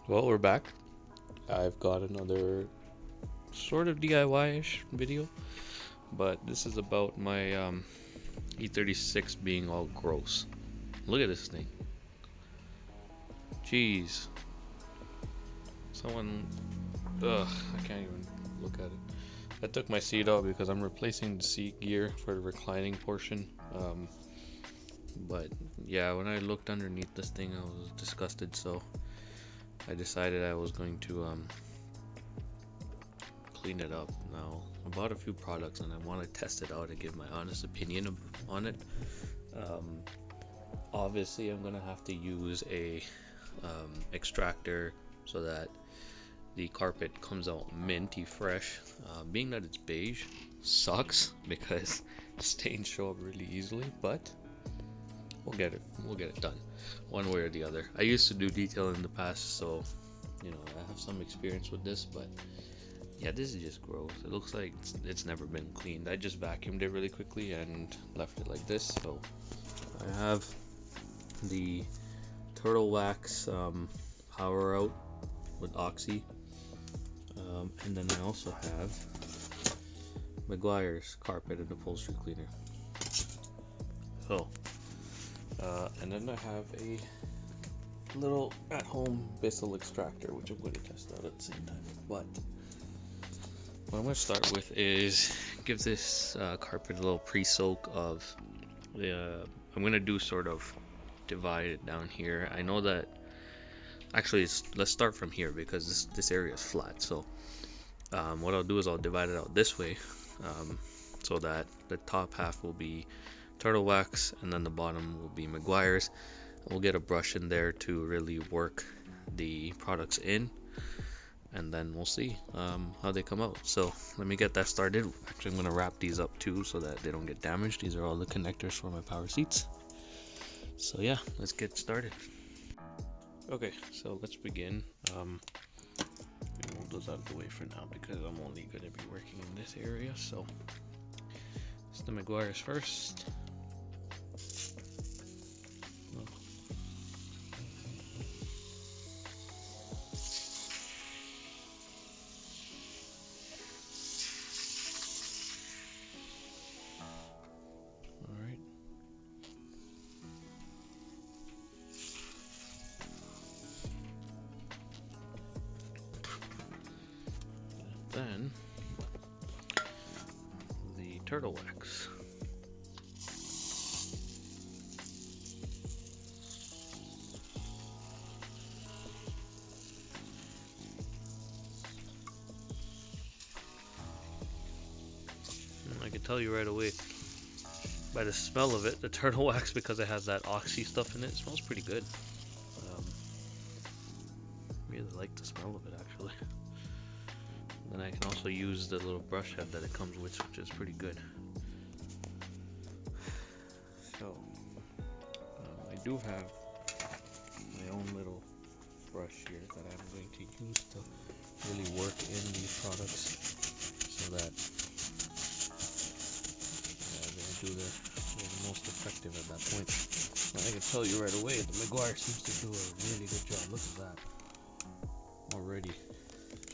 Well, we're back. I've got another sort of DIY-ish video, but this is about my E36 being all gross. Look at this thing. Jeez. Someone... Ugh, I can't even look at it. I took my seat out because I'm replacing the seat gear for the reclining portion. But yeah, when I looked underneath this thing, I was disgusted, so I decided I was going to clean it up. Now, I bought a few products and I want to test it out and give my honest opinion on it. Obviously, I'm gonna have to use a extractor so that the carpet comes out minty fresh. Being that it's beige sucks because stains show up really easily, but we'll get it done one way or the other. I used to do detail in the past, so you know I have some experience with this, but yeah, this is just gross. It looks like it's never been cleaned. I just vacuumed it really quickly and left it like this. So I have the Turtle Wax Power Out with Oxy, and then I also have Meguiar's Carpet and Upholstery Cleaner. So, and then I have a little at-home Bissell extractor, which I'm going to test out at the same time. But what I'm going to start with is give this carpet a little pre-soak of the. I'm going to do sort of divide it down here. I know that actually let's start from here because this area is flat. So what I'll do is I'll divide it out this way, so that the top half will be Turtle Wax and then the bottom will be Meguiar's. We'll get a brush in there to really work the products in, and then we'll see how they come out. So let me get that started. Actually, I'm going to wrap these up too so that they don't get damaged. These are all the connectors for my power seats. So yeah, let's get started. Okay, so let's begin. Move those out of the way for now because I'm only going to be working in this area. So it's the Meguiar's first. Then the Turtle Wax. And I can tell you right away by the smell of it, the Turtle Wax, because it has that oxy stuff in it, smells pretty good. Really like the smell of it actually. And I can also use the little brush head that it comes with, which is pretty good. So, I do have my own little brush here that I'm going to use to really work in these products so that they're the most effective at that point. And I can tell you right away, the Meguiar seems to do a really good job. Look at that. Already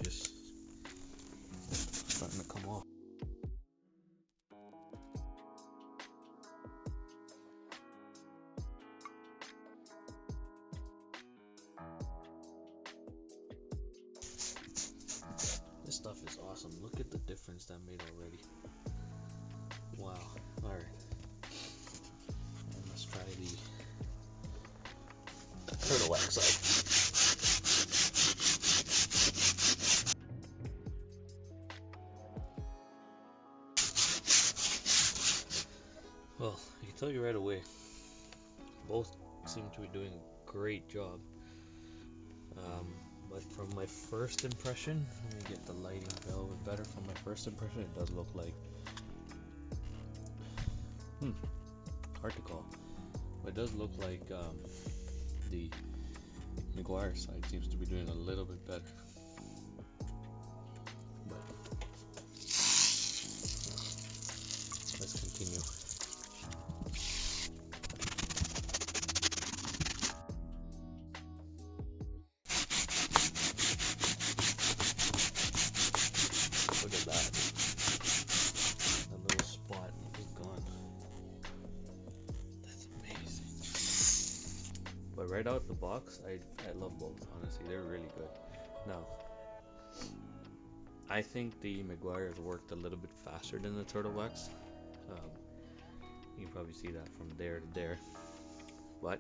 just starting to come off. This stuff is awesome. Look at the difference that made already. Wow. Alright. And let's try the Turtle Wax out. Well, I can tell you right away, both seem to be doing a great job. But from my first impression, let me get the lighting a little bit better. From my first impression, it does look like, hard to call, but it does look like the Meguiar side seems to be doing a little bit better. But let's continue. right out the box, I love both. Honestly, they're really good. Now, I think the Meguiar's worked a little bit faster than the Turtle Wax. You can probably see that from there to there, but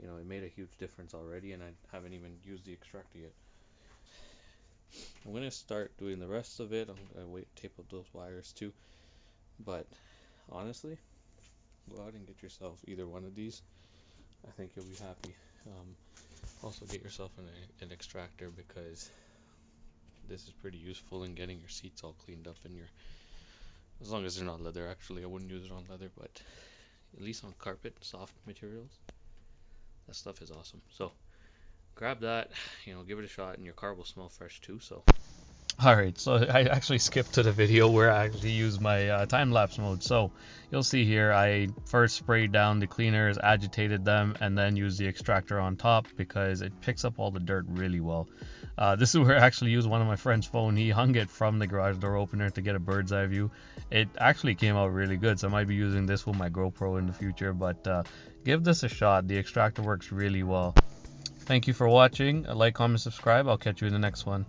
you know, it made a huge difference already, and I haven't even used the extractor yet. I'm gonna start doing the rest of it. I'm gonna tape up those wires too, but honestly, go out and get yourself either one of these. I think you'll be happy. Also get yourself an extractor, because this is pretty useful in getting your seats all cleaned up, and as long as they're not leather. Actually, I wouldn't use it on leather, but at least on carpet, soft materials, that stuff is awesome. So grab that, give it a shot, and your car will smell fresh too. So alright, so I actually skipped to the video where I actually use my time-lapse mode. So you'll see here, I first sprayed down the cleaners, agitated them, and then used the extractor on top because it picks up all the dirt really well. This is where I actually used one of my friend's phone. He hung it from the garage door opener to get a bird's eye view. It actually came out really good, so I might be using this with my GoPro in the future, but give this a shot. The extractor works really well. Thank you for watching. Like, comment, subscribe. I'll catch you in the next one.